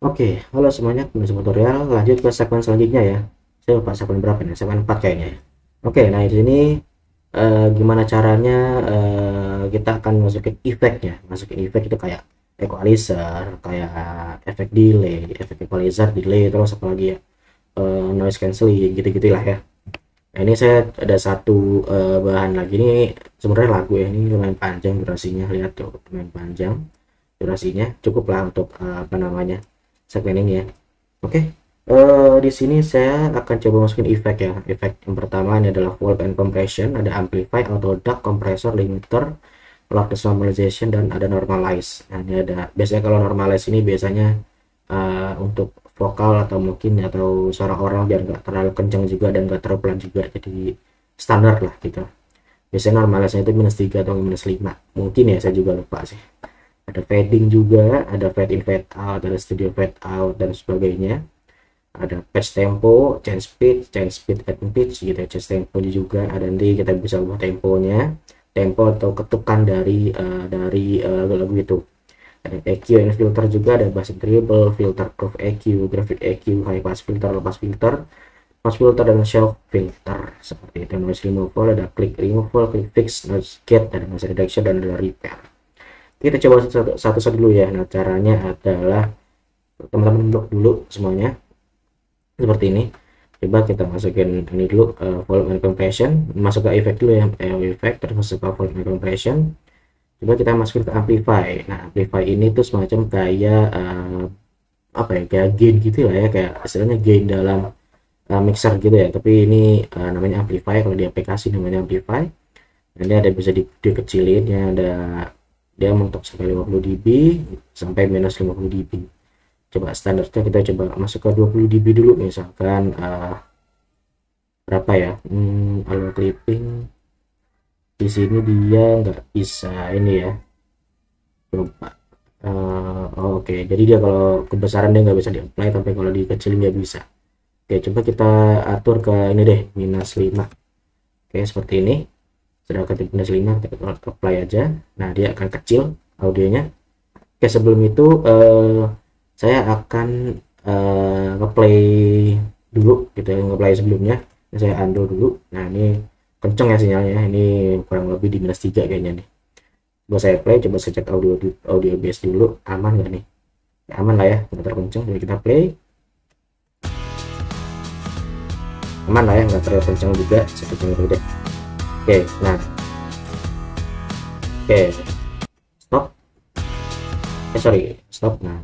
Oke, halo semuanya, kembali ke tutorial. Lanjut ke segmen selanjutnya ya. Saya lupa segmen berapa nih, segmen 4 kayaknya ya. Oke, nah di sini gimana caranya kita akan masukin efeknya. Masukin efek itu kayak equalizer, kayak efek delay, efek equalizer, delay, terus apa lagi ya? Noise cancelling, gitu-gitulah ya. Nah, ini saya ada satu bahan lagi nih, sebenarnya lagu ya, ini lumayan panjang durasinya, lihat tuh, lumayan panjang durasinya, cukup lah untuk apa namanya segmen ini ya. Oke, di sini saya akan coba masukin efek ya. Efek yang pertama ini adalah volume and compression, ada amplify, auto duct, compressor, limiter, loudness normalization, dan ada normalize. Nah, ini ada biasanya kalau normalize ini biasanya untuk vokal atau mungkin atau suara orang biar nggak terlalu kencang juga dan nggak terlalu pelan juga, jadi standar lah gitu. Biasanya normalize itu -3 atau -5, mungkin ya, saya juga lupa sih. Ada fading juga, ada fade in fade out, ada studio fade out dan sebagainya. Ada patch tempo, change speed and pitch gitu ya. Change tempo juga ada, nanti kita bisa ubah temponya, tempo atau ketukan dari lagu itu. Ada EQ and filter juga, ada bass treble, filter, curve EQ, graphic EQ, high pass filter, low pass filter, pass filter, dan shelf filter seperti itu. Noise removal, ada click removal, click fix, noise gate, ada noise reduction, dan ada repair. Kita coba satu-satu dulu ya. Nah, caranya adalah teman-teman blok dulu semuanya seperti ini. Coba kita masukin ini dulu, volume and compression, masuk ke efek dulu ya, efek, terus masuk ke volume and compression. Coba kita masukin ke amplify. Nah, amplify ini tuh semacam kayak apa ya, kayak gain gitu lah ya, kayak istilahnya gain dalam mixer gitu ya, tapi ini namanya amplify, kalau di aplikasi namanya amplify. Ini ada bisa dikecilin ya, ada dia mentok sampai 50 dB sampai -50 dB. Coba standarnya kita coba masuk ke 20 dB dulu, misalkan berapa ya, kalau clipping di sini dia nggak bisa ini ya. Coba oke, jadi dia kalau kebesaran dia nggak bisa di apply, tapi kalau dikecilin dia bisa. Oke, coba kita atur ke ini deh, -5. Oke, seperti ini. Sudah ketik -5, kita apply aja. Nah, dia akan kecil audionya. Oke, sebelum itu saya akan ngeplay dulu gitu ya, ngeplay sebelumnya. Saya undo dulu. Nah, ini kenceng ya sinyalnya, ini kurang lebih di -3 kayaknya nih. Coba saya play, coba saya cek audio audio base dulu, aman nggak nih? Ya, aman lah ya, nggak terlalu kenceng. Jadi kita play, aman lah ya, nggak terlalu kenceng juga. Saya kenceng dulu deh. Oke, nah, oke, stop. Sorry, stop. Nah,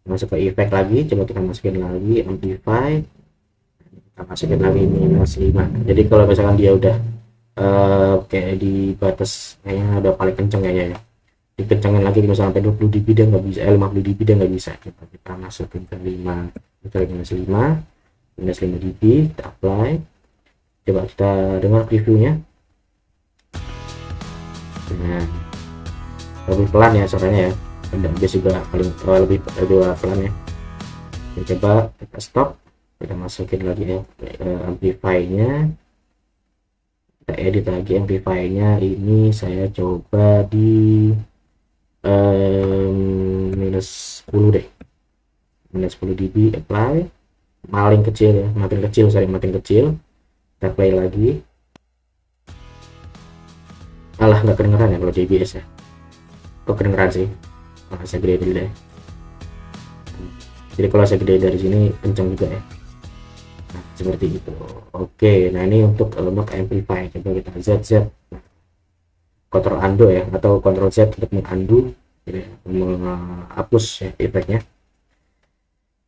masuk ke efek lagi, coba kita masukin lagi amplify, kita masukin lagi -5. Jadi kalau misalkan dia udah kayak di batas, kayaknya udah paling kenceng kayaknya ya, dikencangin lagi misalnya sampai 20 dB dia nggak bisa, 50 dB dia nggak bisa. Coba kita masukin ke 5, kita -5, -5 dB, kita apply. Coba kita dengar previewnya. Nah, lebih pelan ya suaranya ya, dan bass juga paling lebih pelan ya. Oke, coba kita stop, kita masukin lagi ya amplify-nya, kita edit lagi amplify-nya. Ini saya coba di -10 deh, -10 dB, apply, makin kecil ya, makin kecil, sorry, makin kecil. Kita play lagi. Alah, nggak kedengeran ya kalau JBS ya, kok kedengeran sih. Saya gede dulu deh, jadi kalau saya gede dari sini kencang juga ya. Nah, seperti itu. Oke, nah ini untuk amplify. Coba kita ZZ, Ctrl undo ya, atau Ctrl Z untuk mengundo, gitu ya, menghapus ya efeknya.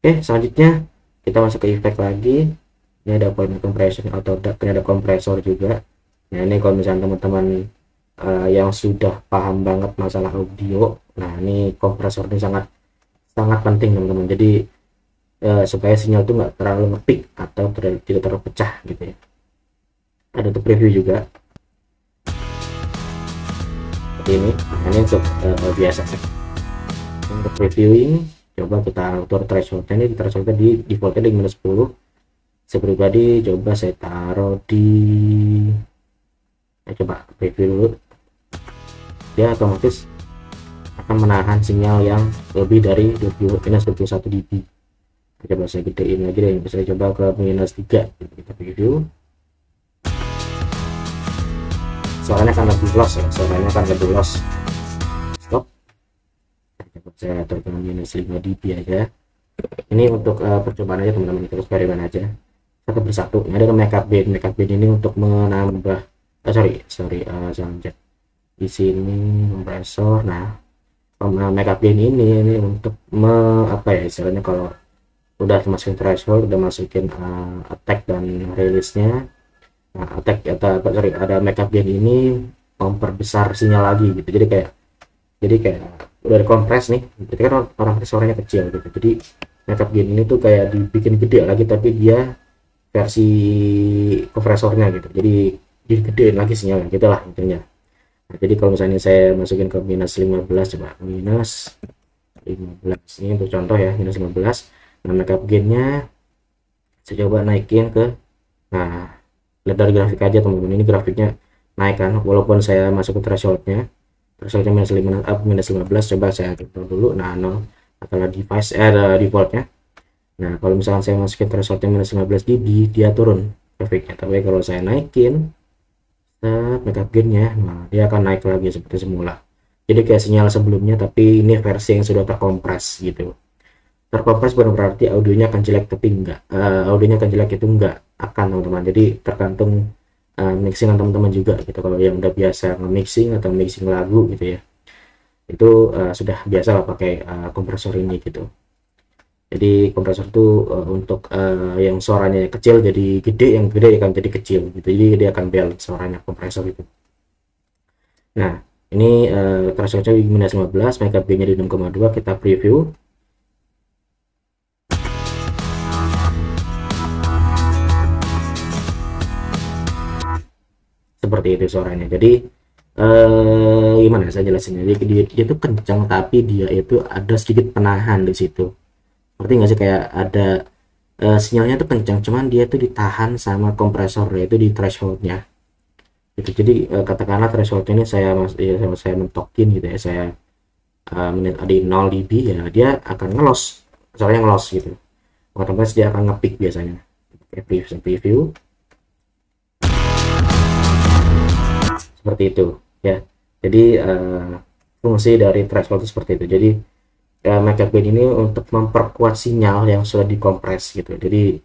Oke, selanjutnya kita masuk ke efek lagi. Ini ada volume compression, auto duct, ini ada kompresor juga. Nah, ini kalau misalnya teman-teman yang sudah paham banget masalah audio, nah ini kompresor ini sangat sangat penting teman-teman. Jadi supaya sinyal itu nggak terlalu ngepick atau tidak terlalu pecah gitu ya. Ada untuk preview juga seperti ini. Nah, ini untuk biasa sih. Untuk previewing, coba kita atur thresholdnya. Ini thresholdnya di defaultnya di -10. Saya pribadi coba saya taruh di, coba preview dulu, dia otomatis akan menahan sinyal yang lebih dari 20 minus 21 dB. Coba saya gedein lagi deh, bisa coba ke minus 3, kita preview. Suaranya kan lebih loss ya, suaranya kan lebih loss. Stop. Coba saya atur ke minus 5 dB aja. Ini untuk percobaan aja teman-teman, terus eksperimen aja satu persatu. Ini ada makeup band ini untuk menambah soundjet di sini, kompresor. Nah, makeup band ini untuk apa ya istilahnya, kalau udah masukin threshold, udah masukin attack dan release nya. Nah, attack atau ada makeup band ini memperbesar sinyal lagi gitu, jadi kayak udah dikompres nih, jadi kan orang suaranya kecil gitu, jadi makeup gain ini tuh kayak dibikin gede lagi, tapi dia versi kompresornya gitu, jadi digedein lagi sinyalnya gitulah intinya. Nah, jadi kalau misalnya saya masukin ke minus 15, coba minus 15 ini untuk contoh ya, minus 15. Nah, makeup gainnya saya coba naikin ke, nah lihat dari grafik aja teman-teman, ini grafiknya naik kan, walaupun saya masuk ke thresholdnya minus 5, minus 15. Coba saya tutup dulu, nah 0 adalah device ada defaultnya. Nah, kalau misalkan saya masukin thresholdnya minus 15 dB, dia turun grafiknya, tapi kalau saya naikin makeup gainnya, nah dia akan naik lagi seperti semula, jadi kayak sinyal sebelumnya, tapi ini versi yang sudah terkompres gitu. Terkompres bukan berarti audionya akan jelek, tapi enggak, audionya akan jelek itu enggak akan teman-teman, jadi tergantung mixingan teman-teman juga gitu. Kalau yang udah biasa mixing atau mixing lagu gitu ya, itu sudah biasa lah pakai kompresor ini gitu. Jadi kompresor itu untuk yang suaranya kecil jadi gede, yang gede akan jadi kecil gitu, jadi dia akan balance suaranya kompresor itu. Nah, ini thresholdnya di minus 15, makeup gainnya di 6,2. Kita preview. Seperti itu suaranya. Jadi gimana saya jelasinnya, dia tuh kencang, tapi dia itu ada sedikit penahan di situ. Seperti nggak sih, kayak ada sinyalnya tuh kencang, cuman dia tuh ditahan sama kompresor, yaitu di thresholdnya gitu. Jadi katakanlah thresholdnya ini saya mentokin gitu ya, saya di 0 dB ya, dia akan ngelos, soalnya ngelos gitu, otomatis dia akan ngepick biasanya. Preview seperti itu ya. Jadi fungsi dari threshold itu seperti itu. Jadi makeup gain ini untuk memperkuat sinyal yang sudah dikompres gitu. Jadi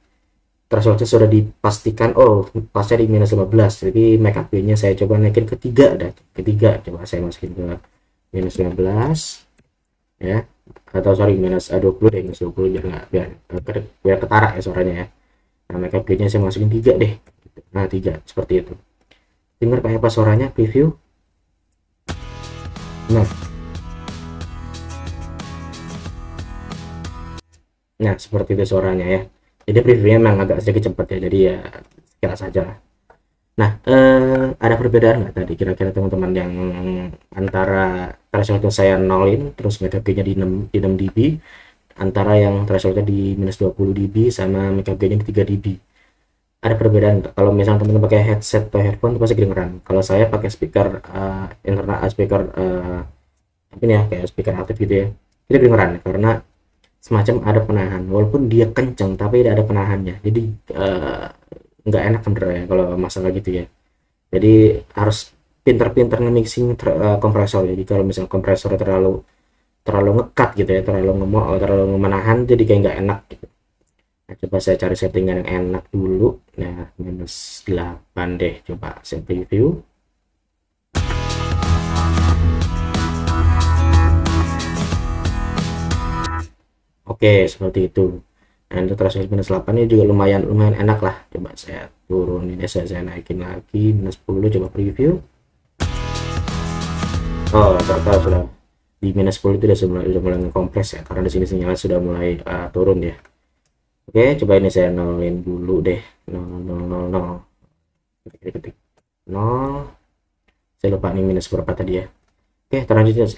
thresholdnya sudah dipastikan, oh pasnya di minus 15, jadi makeup gainnya saya coba naikin ke 3 dan ketiga, coba saya masukin ke minus 15 ya, atau sorry minus 20 deh, minus 20 biar nggak, biar ketara ya suaranya ya. Nah, makeup gainnya saya masukin 3 deh, nah 3 seperti itu. Dengar kayak apa suaranya, preview. Nah seperti itu suaranya ya. Jadi previewnya memang agak sedikit cepat ya, jadi ya sekilas saja lah. Nah, ada perbedaan nggak tadi kira-kira teman-teman yang antara thresholdnya saya nolin terus makeup gainnya di 6 dB, antara yang thresholdnya di minus 20 dB sama makeup gainnya di 3 dB? Ada perbedaan nggak? Kalau misalnya teman-teman pakai headset atau headphone itu pasti kedengeran. Kalau saya pakai speaker internal, speaker ini ya, kayak speaker aktif gitu ya, itu kedengeran karena semacam ada penahan, walaupun dia kenceng tapi tidak ada penahannya, jadi nggak enak sebenarnya kalau masalah gitu ya. Jadi harus pinter-pinter nge-mixing kompresor. Jadi kalau misalnya kompresor terlalu ngekat gitu ya, terlalu menahan, jadi kayak nggak enak gitu. Nah, coba saya cari settingan yang enak dulu. Nah, minus 8 deh, coba saya preview. Oke, seperti itu. Nah, untuk threshold minus 8 ini juga lumayan enak lah. Coba saya turunin, saya naikin lagi minus 10, coba preview. Oh, ternyata sudah di minus 10 itu sudah mulai kompres ya, karena di sini sinyalnya sudah mulai turun ya. Oke, coba ini saya nolin dulu deh. 0 ketik 0. Saya lupa nih minus berapa tadi ya. Oke,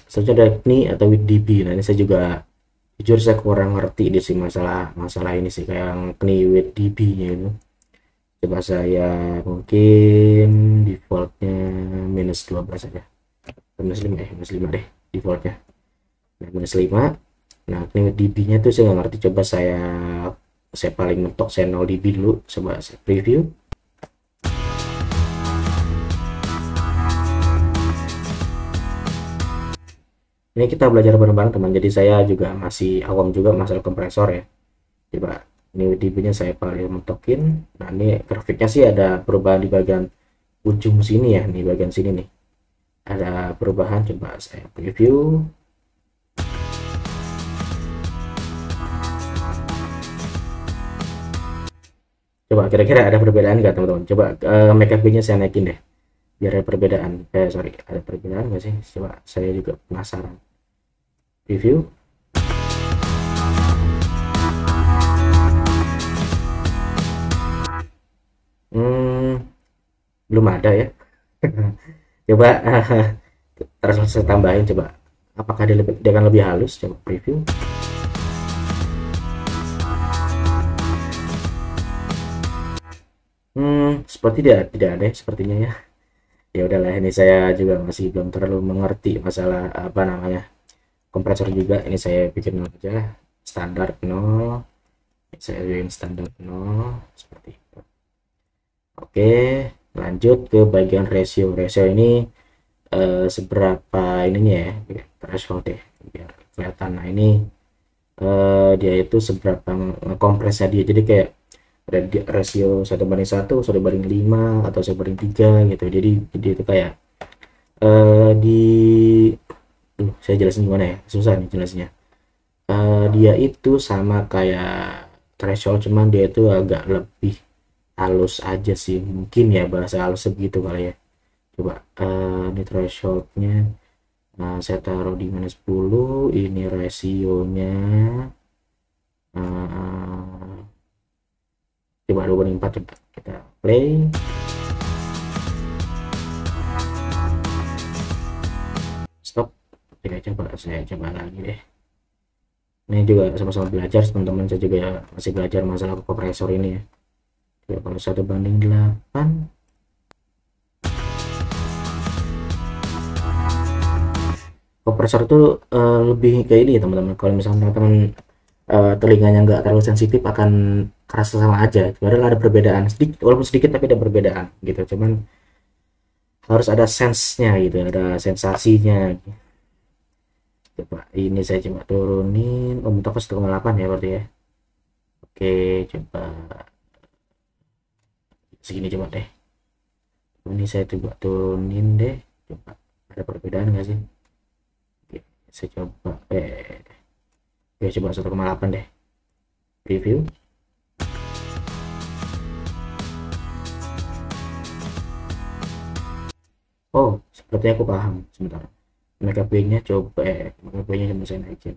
selanjutnya ada ini atau with dB. Nah, ini saya juga jujur saya kurang ngerti di sih masalah ini sih, kayak yang with dB nya itu. Coba saya mungkin defaultnya minus 12 aja, minus 5 deh defaultnya. Nah, -5. Nah, ini dB-nya tuh saya nggak ngerti, coba saya paling mentok, saya 0 dB dulu, coba saya preview. Ini kita belajar bareng-bareng teman, jadi saya juga masih awam juga masalah kompresor ya. Coba ini dB-nya saya paling mentokin. Nah, ini grafiknya sih ada perubahan di bagian ujung sini ya, nih bagian sini nih ada perubahan. Coba saya preview. Coba kira-kira ada perbedaan nggak teman-teman? Coba MACD-nya saya naikin deh biar ada perbedaan. Sorry, ada perbedaan nggak sih? Coba saya juga penasaran. Review. Hmm, belum ada ya. Coba terus saya tambahin, coba apakah dia akan lebih halus. Coba preview. Seperti tidak ada ya, sepertinya ya. Ya udahlah, ini saya juga masih belum terlalu mengerti masalah apa namanya kompresor juga. Ini saya bikin aja standar 0, saya bikin standar 0 seperti itu. Oke, lanjut ke bagian ratio ini seberapa ininya ya, threshold deh biar kelihatan. Nah, ini dia itu seberapa kompresnya dia, jadi kayak ada rasio 1:1, 1:5, atau 1:3 gitu. Jadi itu kayak di saya jelasin gimana ya, susah nih jelasnya. Dia itu sama kayak threshold, cuman dia itu agak lebih halus aja sih, mungkin ya, bahasa halus segitu kali ya. Coba ini thresholdnya, saya taruh di -10. Ini rasionya coba 2/4. Coba kita play. Stop. Oke, coba saya coba lagi deh. Ini juga sama-sama belajar teman-teman, saya juga masih belajar masalah kompresor ini ya. Coba kalau 1:8. Kompresor tuh lebih kayak ini teman-teman. Kalau misalnya teman-teman telinganya nggak terlalu sensitif, akan kerasa sama aja. Padahal ada perbedaan sedikit, walaupun sedikit tapi ada perbedaan gitu. Cuman harus ada sense-nya gitu, ada sensasinya. Coba ini saya coba turunin. Mentok 1,8 ya berarti ya. Oke, coba segini coba deh. Ini saya coba turunin deh. Coba ada perbedaan nggak sih? Oke, saya coba oke, coba 1,8 deh. Review. Oh, seperti aku paham. Sebentar. MACD-nya coba MACD-nya coba saya naikin.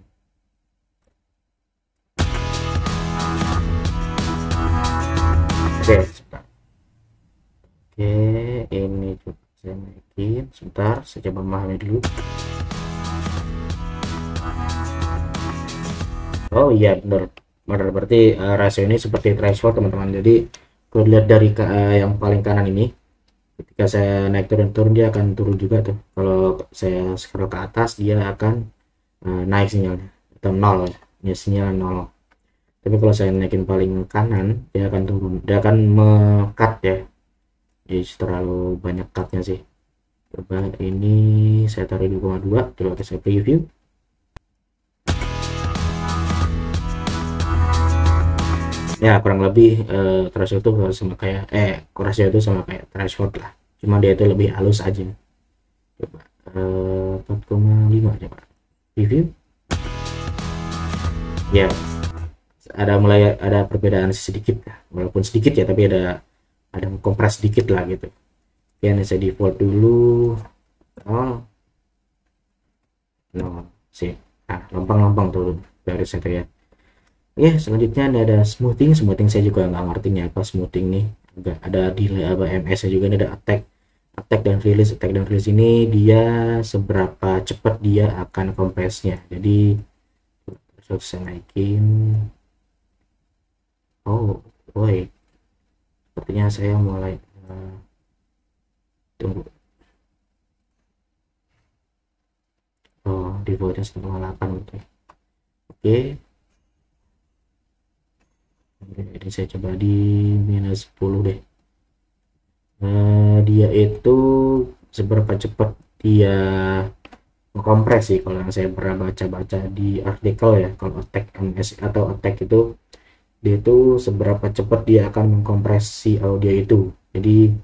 Oke, sebentar. Oke, ini coba saya naikin. Sebentar, saya coba memahami dulu. Oh iya, benar. Benar, berarti rasio ini seperti threshold teman-teman. Jadi kalau lihat dari yang paling kanan ini, ketika saya naik turun dia akan turun juga tuh. Kalau saya scroll ke atas dia akan naik sinyalnya atau nol ya. Ya, sinyal nol. Tapi kalau saya naikin paling kanan dia akan turun, dia akan me-cut ya. Jadi terlalu banyak cutnya sih. Coba ini saya taruh di 2,2. Coba saya preview. Ya kurang lebih threshold itu sama kayak rasio itu sama kayak threshold lah, cuma dia itu lebih halus aja. Coba 4,5 coba review. Ya, mulai ada perbedaan sedikit ya, walaupun sedikit ya, tapi ada kompres sedikit lah gitu. Oke, ini saya default dulu. Oh no, sih, lompang-lompang tuh garis itu ya. Oke, selanjutnya ada smoothing saya juga nggak ngerti nih apa smoothing nih. Ada delay apa MS nya juga, ini ada attack dan release ini dia seberapa cepat dia akan kompresnya. Jadi saya naikin. Oh boy, sepertinya saya mulai tunggu. Oh, di defaultnya 1,8 gitu ya. Oke. Ini saya coba di minus 10 deh. Dia itu seberapa cepat dia mengkompres sih, kalau yang saya pernah baca-baca di artikel ya. Kalau attack MS atau attack itu, dia itu seberapa cepat dia akan mengkompresi audio itu. Jadi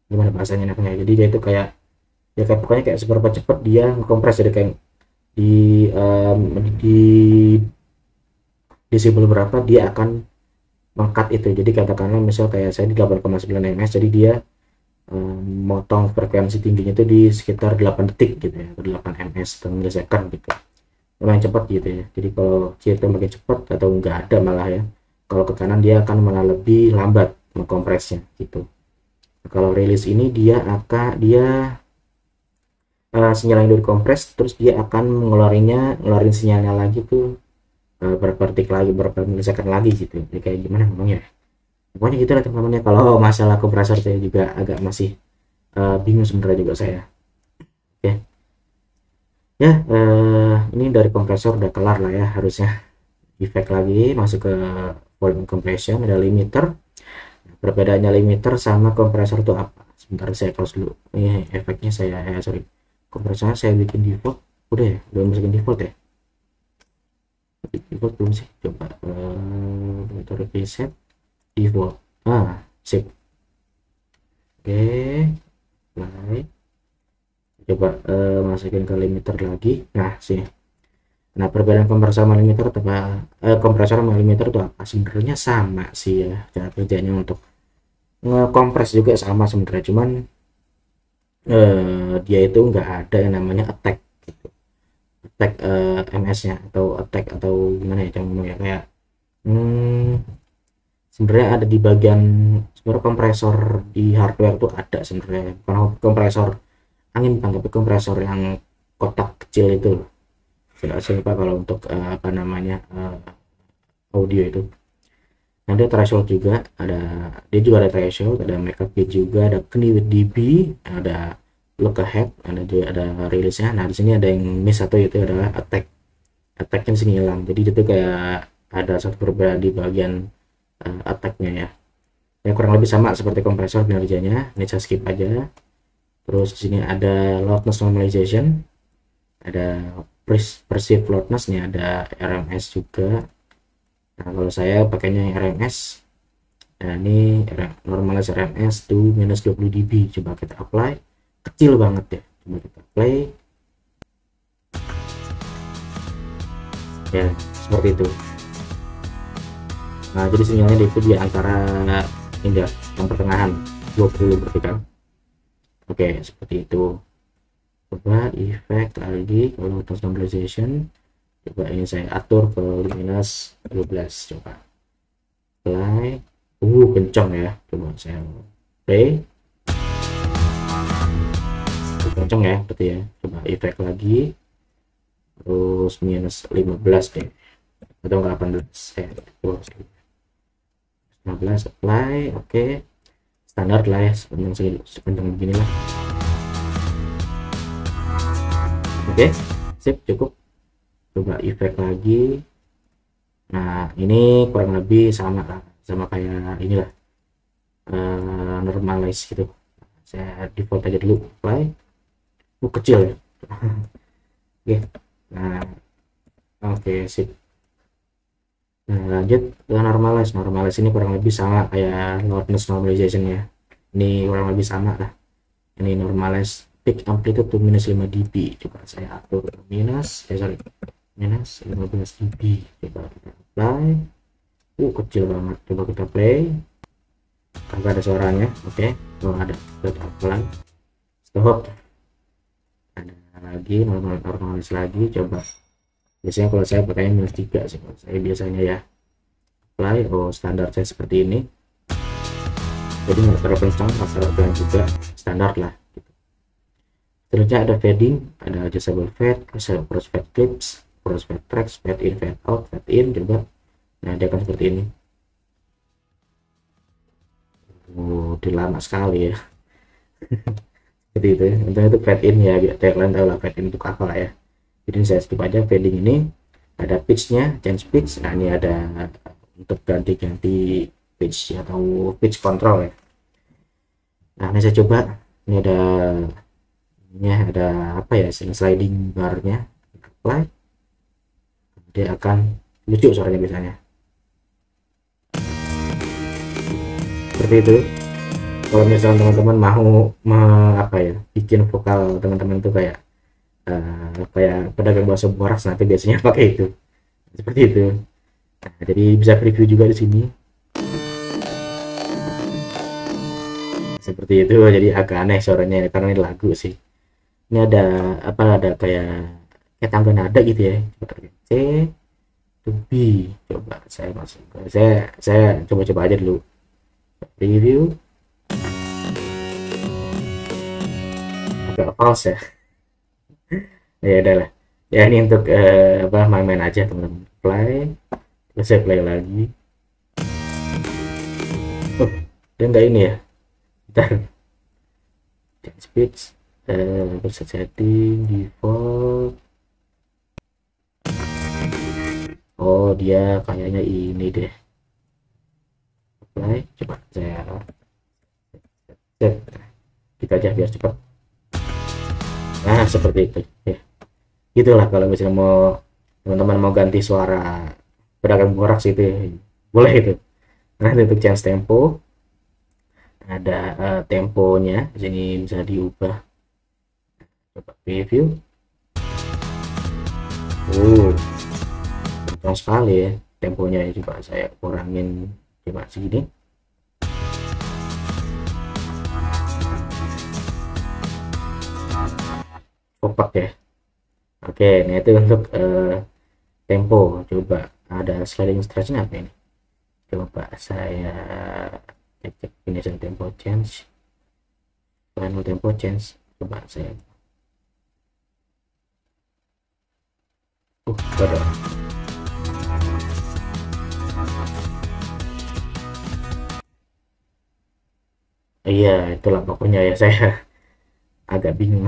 gimana bahasanya enaknya, jadi dia itu kayak ya kayak pokoknya kayak seberapa cepat dia mengkompres, jadi kayak di di disable berapa dia akan mengkat itu. Jadi katakanlah misal kayak saya di 8,9 ms, jadi dia motong frekuensi tingginya itu di sekitar 8 detik gitu ya, atau 8 ms per millisecond gitu, lumayan cepat gitu ya. Jadi kalau itu makin cepat atau enggak ada malah ya, kalau ke kanan dia akan malah lebih lambat mengkompresnya gitu. Kalau rilis ini dia sinyal yang udah dikompres, terus dia akan ngeluarin sinyalnya lagi tuh berapa detik lagi, berapa milisecond lagi gitu. Jadi kayak gimana ngomongnya, pokoknya gitu lah teman-teman ya. Kalau masalah kompresor saya juga agak masih bingung sebenarnya juga saya. Oke ya, ini dari kompresor udah kelar lah ya harusnya. Efek lagi masuk ke volume compression, ada limiter. Perbedaannya limiter sama kompresor itu apa? Sebentar saya close dulu. Ini efeknya saya sorry, kompresornya saya bikin default. Udah ya, udah masukin default ya. Default belum sih, coba motor preset default. Sip. Oke, play. Coba masukin ke limiter lagi. Nah sini. Nah perbedaan kompresor sama limiter kompresor sama limiter itu apa? Sebenarnya sama sih ya cara kerjanya. Untuk ngekompres juga sama sebenarnya, cuman dia itu nggak ada yang namanya attack gitu. Attack ms nya atau attack atau gimana ya ngomong ya, kayak sebenarnya ada di bagian sebenarnya kompresor di hardware tuh ada sebenarnya, bukan kompresor angin bukan, tapi kompresor yang kotak kecil itu loh. Saya lupa kalau untuk apa namanya audio itu. Nah, ada threshold juga, dia juga ada threshold, ada makeup bit juga, ada clean with dB, ada look ahead, ada rilisnya. Nah di sini ada yang miss atau itu adalah attacknya di sini hilang, jadi itu kayak ada satu perbedaan di bagian attacknya ya. Yang kurang lebih sama seperti kompresor kinerjanya. Ini saya skip aja. Terus di sini ada loudness normalization, ada perceived loudness nih, ada RMS juga. Nah kalau saya pakainya yang RMS. Nah ini normalize RMS to minus 20 dB. Coba kita apply, kecil banget ya. Coba kita play ya, seperti itu. Nah jadi sinyalnya itu di antara ini yang pertengahan 20 berarti kan. Oke seperti itu. Coba efek lagi, kalau loudness normalization, coba ini saya atur ke minus 12. Coba play, kencang ya. Coba saya play, kencang ya berarti ya. Coba efek lagi, terus minus 15 deh, atau 18 ya. 15 apply. Oke standar lah ya, sekencang begini lah. Oke sip, cukup. Coba efek lagi. Nah ini kurang lebih sama lah, sama kayak inilah normalize gitu. Saya default aja dulu, play. Kecil ya. Oke nah oke sip. Nah lanjut ke normalize ini kurang lebih sama kayak loudness normalization ya. Ini kurang lebih sama lah. Ini normalize peak amplitude to minus 5 dB. Coba saya atur minus 15 dB. Coba kita apply. Kecil banget. Coba kita play, kagak ada suaranya. Oke ada. Kita apply, stop. Ada lagi normalize lagi. Coba biasanya kalau saya pakai minus 3 sih kalau saya biasanya ya. Apply. Standar saya seperti ini, jadi nggak terlalu kencang, asal pelan juga, standar lah gitu. Selanjutnya ada fading, ada adjustable fade, crossfade clips, crossfade tracks, fade in, fade out, fade in. Coba nah dia akan seperti ini. Lama sekali ya. seperti itu ya. Untuk itu fade in ya, biar kalian tahu lah fade in untuk apa lah ya. Jadi saya skip aja fading ini. Ada pitch-nya, change pitch. Nah ini ada untuk ganti-ganti pitch atau pitch control ya. Nah ini saya coba, ini ada apa ya, sliding barnya, apply, dia akan lucu suaranya biasanya seperti itu. Kalau misalnya teman-teman mau apa ya, bikin vokal teman-teman tuh kayak kayak pedagang bakso borax, nanti biasanya pakai itu seperti itu. Nah, jadi bisa preview juga di sini seperti itu. Jadi agak aneh suaranya karena ini lagu sih. Ini ada apa, ada kayak tangga nada gitu ya. C to B, coba saya masuk, saya coba-coba aja dulu review. Agak false ya. Ya udahlah ya, ini untuk apa, main-main aja teman-teman. Play, terus saya play lagi. Oh, dia enggak ini ya, bentar, change speech, preset setting default. Oh dia kayaknya ini deh, apply, coba saya set kita aja biar cepat. Nah seperti itu ya, gitulah kalau misalnya mau teman-teman mau ganti suara pedagang borax itu ya, boleh itu. Nah untuk change tempo, ada temponya di sini bisa diubah. Coba preview. Kencang sekali ya temponya ya. Coba saya kurangin, coba segini. Kompak ya. Oke, ini itu untuk tempo. Coba ada sliding stretch apa ini? Coba saya cek finishing tempo change, final tempo change. Coba saya ada. Iya itulah pokoknya ya, saya agak bingung.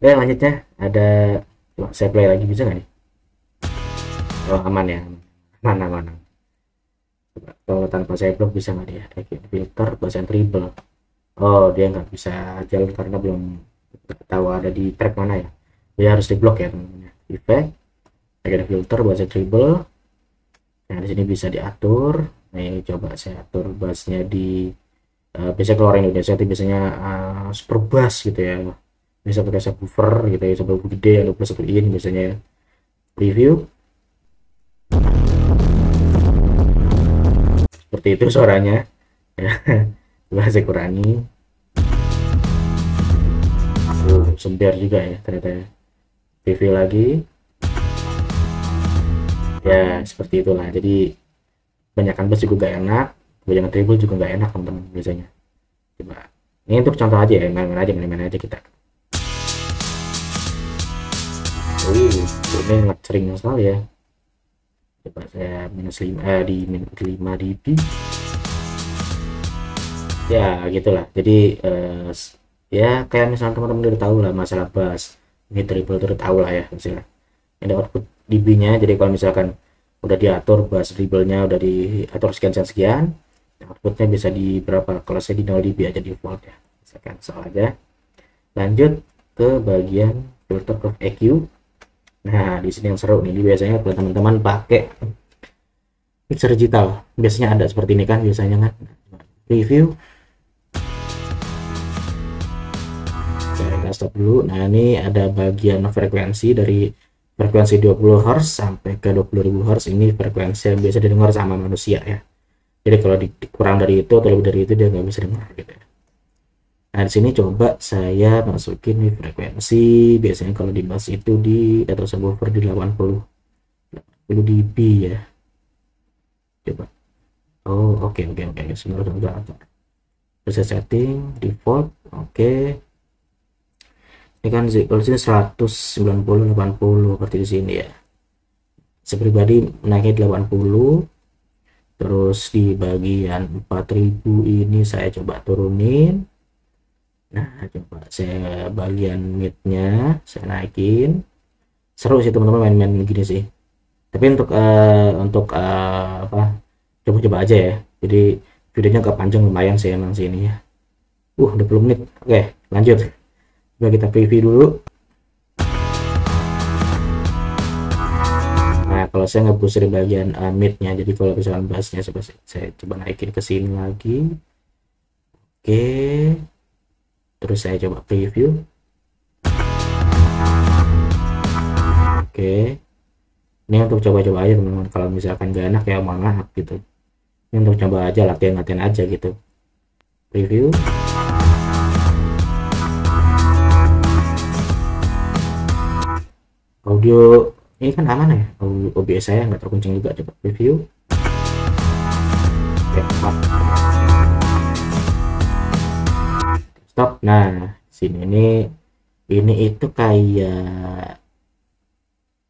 Oke lanjutnya ada, coba saya play lagi bisa nggak nih? Oh aman ya, mana mana. Coba kalau tanpa saya blok bisa nggak dia? Filter bahasa treble. Oh dia nggak bisa jalan karena belum tahu ada di track mana ya. Dia harus diblok ya teman-teman. Effect, ada filter bahasa treble. Nah di sini bisa diatur. Nah ini coba saya atur bassnya di biasanya keluar Indonesia itu biasanya super bass gitu ya, bisa pakai subwoofer gitu ya, subwoofer gede atau plus 1 in biasanya ya. Preview seperti itu suaranya ya. Coba saya kurangi. Sembar juga ya ternyata ya. Preview lagi ya, seperti itulah. Jadi banyakkan bass juga gak enak, banyak treble juga nggak enak teman-teman biasanya. Coba ini untuk contoh aja ya, main-main aja kita. Ini sering sekali ya. Coba saya minus 5 di minus 5 dB ya gitulah. Jadi ya kayak misalnya teman-teman udah tahu lah masalah bass, ini treble udah tahu lah ya misalnya ada output dB nya. Jadi kalau misalkan udah diatur bass treble nya udah diatur sekian, outputnya bisa di berapa, kalau saya di 0 dB aja default ya, saya cancel aja. Lanjut ke bagian filter curve EQ. Nah di sini yang seru nih, biasanya kalau teman-teman pakai mixer digital biasanya ada seperti ini kan biasanya kan. Review, saya stop dulu. Nah ini ada bagian frekuensi, dari frekuensi 20 Hz sampai ke 20.000 Hz. Ini frekuensi yang biasa didengar sama manusia ya. Jadi kalau kurang dari itu atau lebih dari itu dia nggak bisa dengar gitu ya. Nah di sini coba saya masukin nih frekuensi, biasanya kalau di bass itu di atau subwoofer di 80 dB ya. Coba. Oh oke, sebentar. Terus saya setting default, oke. Ini kan kalau sini 190 80 seperti di sini ya. Saya pribadi naiknya 80. Terus di bagian 4000 ini saya coba turunin Nah, coba saya bagian midnya saya naikin. Seru sih teman-teman main-main gini sih. Tapi untuk apa, coba-coba aja ya. Jadi videonya agak panjang lumayan sih emang sih ini ya. 20 menit. Oke, lanjut. Coba kita preview dulu. Nah, kalau saya nge-boost di bagian midnya, jadi kalau misalkan bassnya coba saya coba naikin ke sini lagi. Oke, terus saya coba preview. Oke, ini untuk coba-coba aja teman-teman. Kalau misalkan gak enak ya mohon maaf gitu. Ini untuk coba aja, latihan-latihan aja gitu. Preview. Audio ini kan aman ya, OBS saya nggak terkuncang juga. Coba preview. Oke, stop. Nah, sini ini itu kayak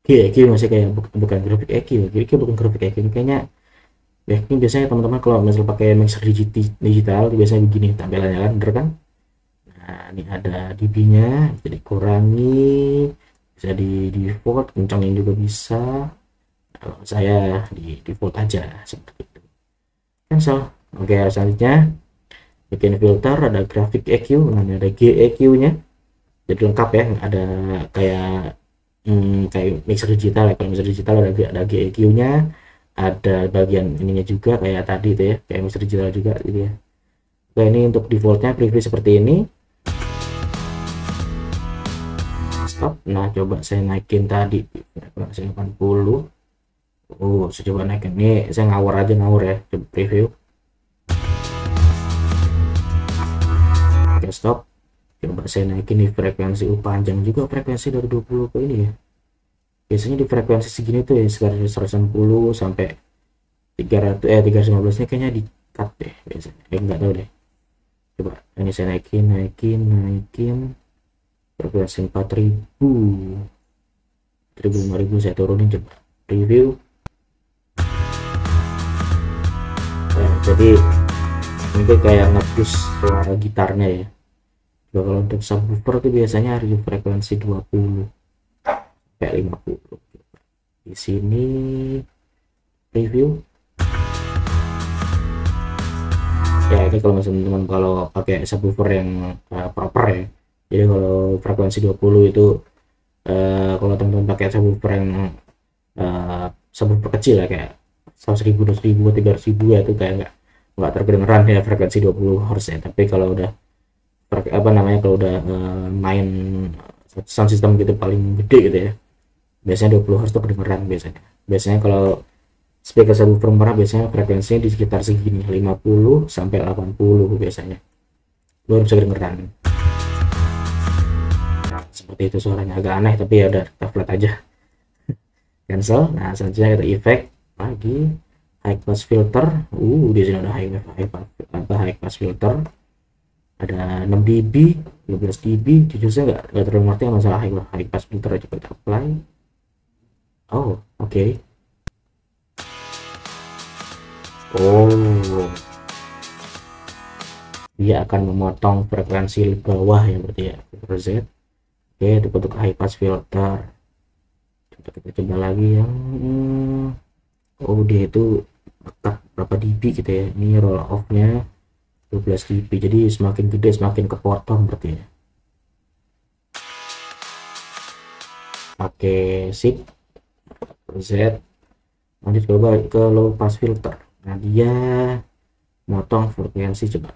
GEQ, masih kayak bukan grafik EQ, jadi kayak bukan grafik EQ kayaknya. Ya, ini biasanya teman-teman kalau misal pakai mixer digital biasanya begini tampilannya kan, bener kan? Nah, ini ada dB-nya, bisa dikurangi, bisa di default, kencangin juga bisa. Kalau saya di default aja seperti itu. Cancel. Oke, selanjutnya bikin filter, ada grafik EQ, namanya ada GEQ-nya. Jadi lengkap ya, ada kayak kayak mixer digital ya. Kalau mixer digital ada GEQ-nya, ada bagian ininya juga kayak tadi itu ya, kayak mixer digital juga gitu ya. Oke, ini untuk defaultnya preview seperti ini. Stop. Nah, coba saya naikin tadi frekuensi 80. Saya coba naikin. Ini saya ngawur aja, ngawur ya. Coba preview. Oke, stop. Coba saya naikin di frekuensi panjang juga, frekuensi dari 20 ke ini ya. Biasanya di frekuensi segini tuh ya sekitar 160 sampai 315 nya kayaknya di cut deh biasanya. Enggak tahu deh. Coba ini saya naikin frekuensi 4000, 5000 saya turunin, coba review. Jadi ini kayak nge-boost suara gitarnya ya. Kalau untuk subwoofer itu biasanya harus di frekuensi 20 kayak 50. Di sini review. Ya, ini kalau teman-teman kalau pakai subwoofer yang proper ya. Jadi kalau frekuensi 20 itu kalau teman-teman pakai subwoofer yang subwoofer kecil ya, kayak 100.000, 200.000, 300.000 ya, itu kayak nggak terkedengeran ya frekuensi 20 Hz ya. Tapi kalau udah apa namanya, kalau udah main sound system gitu paling gede gitu ya, biasanya 20 Hz itu kedengeran biasanya kalau speaker subwoofer murah biasanya frekuensinya di sekitar segini, 50 sampai 80 biasanya baru bisa kedengeran. Nah, seperti itu suaranya agak aneh tapi ya udah, kita flat aja. Cancel. Nah, selanjutnya kita efek lagi, high pass filter. Di sini ada high pass filter, ada 6 dB, 12 dB. Jujur saya nggak terlalu ngerti masalah high pass filter. Coba kita apply. Oke. Dia akan memotong frekuensi bawah ya, berarti ya, filter Z. Oke, itu untuk high pass filter. Coba kita coba lagi yang dia itu berapa dB gitu ya. Ini roll off nya 12 dB, jadi semakin gede semakin kepotong berarti ya. Oke, sip. Z. Lanjut coba ke low pass filter. Nah, dia motong frekuensi, coba.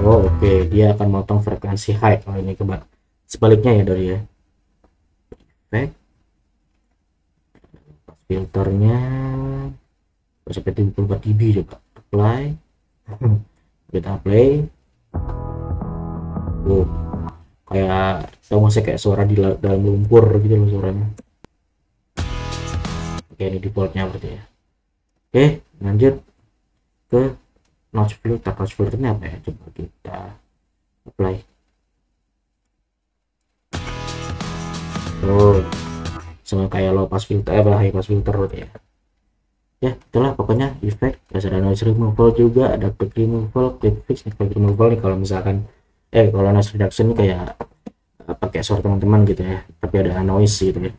Oke, dia akan motong frekuensi high. Kalau ini coba sebaliknya ya dari ya. Efek filternya sampai 34 dB, coba apply. Kita play. Kayak tahu masih kayak suara di dalam lumpur gitu loh suaranya. Oke, ini defaultnya berarti ya. Oke, lanjut ke notch filter. Notch filternya apa ya, coba kita apply. Sama kayak low pass filter, high pass filter ya. Ya itulah pokoknya efek. Ada noise removal juga, ada quick removal, quick fix. Quick removal nih kalau misalkan kalau noise reduction ini kayak pakai suara teman-teman gitu ya, tapi ada noise gitu ya,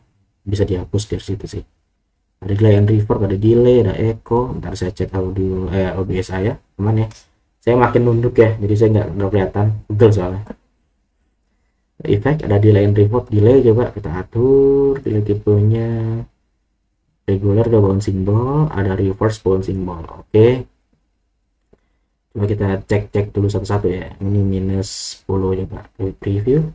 bisa dihapus dari situ sih. Ada delay and reverb, ada delay, ada echo. Ntar saya cek audio OBS saya teman ya, saya makin nunduk ya, jadi saya nggak kelihatan, pegel soalnya. Efek ada delay and reverb. Delay coba kita atur delay tipenya, regular ke bouncing ball, ada reverse bouncing ball. Oke, coba kita cek dulu satu-satu ya. Ini minus 10 coba preview.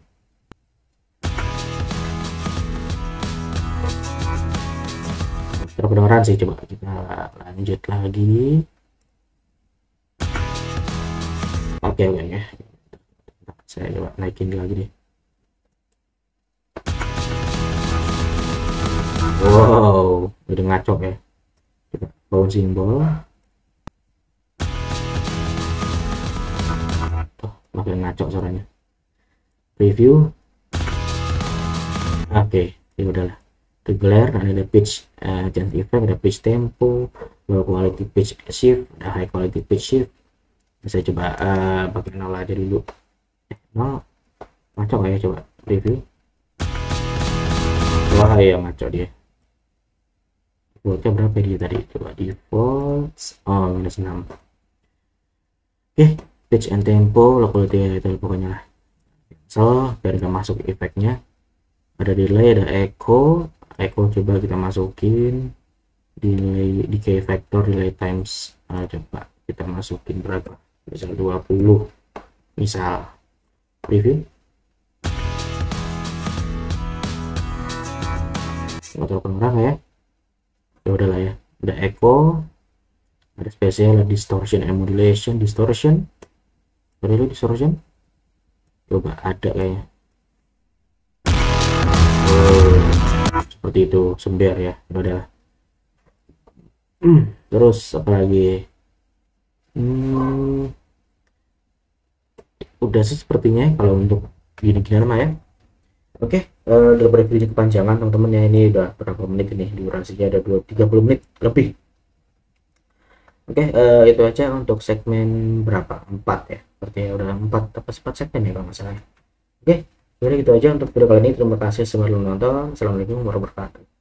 Terkedengaran sih, coba kita lanjut lagi. Oke, saya coba naikin lagi deh. Wow, udah ngaco ya. Coba bouncing ball. Tuh, makin ngaco suaranya. Preview. Oke, ya udahlah. Regular, ada pitch change effect, ada pitch tempo, low quality pitch shift, ada high quality pitch shift. Saya coba pakai 0 aja dulu. 0 ngaco nggak ya, coba preview. Wah ya ngaco dia. Defaultnya berapa dia tadi, coba default minus 6. Oke, pitch and tempo, low quality itu pokoknya lah. So biar nggak masuk efeknya. Ada delay, ada echo coba kita masukin delay, decay factor, delay times coba kita masukin berapa, misal 20, misal preview. Nggak terlalu kedengeran ya, ya udahlah ya. Ada echo, ada spesial, ada distortion and modulation. Ada dulu distortion, coba ada kayaknya. Seperti itu, sember ya, udahlah. Terus apa lagi? Udah sih sepertinya kalau untuk gini-gini mah ya. Oke, daripada video kepanjangan teman-teman ya, ini udah berapa menit ini, durasinya ada 30 menit lebih. Oke, itu aja untuk segmen berapa, 4 ya, sepertinya udah 4 segmen ya kalau nggak salah. Oke, jadi gitu aja untuk video kali ini. Terima kasih sudah menonton. Assalamualaikum warahmatullahi wabarakatuh.